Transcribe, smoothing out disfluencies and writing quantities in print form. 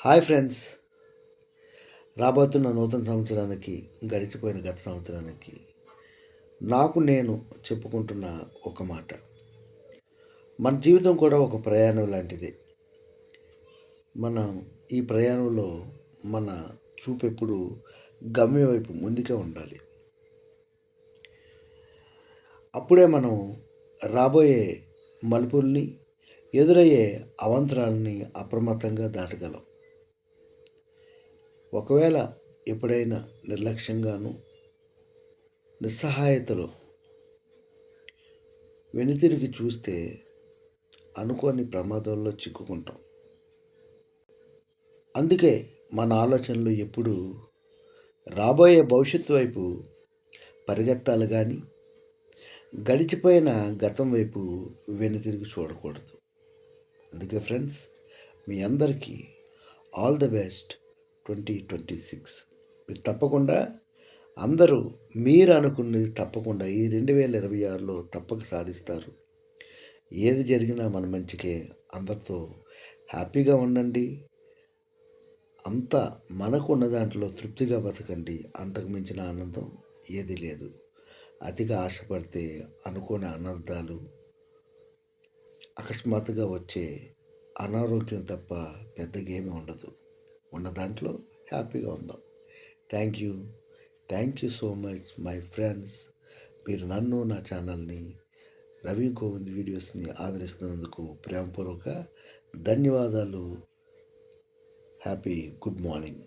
Hi friends, రాబోతున్న నూతన సంవత్సరానికి గడిచిపోయిన గత సంవత్సరానికి నాకు నేను చెప్పుకుంటున్న ఒక మాట. మన జీవితం కూడా ఒక ప్రయాణం లాంటిది. మనం ఈ ప్రయాణంలో మన చూపు ఎప్పుడు గమ్యం వైపు ముందుకే ఉండాలి. అప్పుడే మనం రాబోయే మలుపుల్ని, ఎదురయ్యే అవాంతరాలని అప్రమత్తంగా దాటగలం. ఒకవేళ ఎప్పుడైనా నిర్లక్ష్యంగాను, నిస్సహాయతలో వెనుతిరిగి చూస్తే అనుకోని ప్రమాదంలో చిక్కుకుంటాం. అందుకే మన ఆలోచనలు ఎప్పుడూ రాబోయే భవిష్యత్తు వైపు పరిగెత్తాలి కానీ గడిచిపోయిన గతం వైపు వెనుతిరిగి చూడకూడదు. అందుకే ఫ్రెండ్స్, మీ అందరికీ ఆల్ ద బెస్ట్ 2026. మీరు తప్పకుండా అందరూ మీరు అనుకున్నది తప్పకుండా ఈ 2026లో తప్పక సాధిస్తారు. ఏది జరిగినా మన మంచికే. అందరితో హ్యాపీగా ఉండండి. అంతా మనకు ఉన్న దాంట్లో తృప్తిగా బతకండి. అంతకు మించిన ఆనందం ఏది లేదు. అతిగా ఆశపడితే అనుకోని అనర్థాలు, అకస్మాత్తుగా వచ్చే అనారోగ్యం తప్ప పెద్దగా ఏమీ ఉండదు. ఉన్న దాంట్లో హ్యాపీగా ఉందాం. Thank you so much my friends. మీరు నన్ను, నా ఛానల్ని, రవి గోవింద్ వీడియోస్ని ఆదరిస్తున్నందుకు ప్రేమపూర్వక ధన్యవాదాలు. Happy good morning.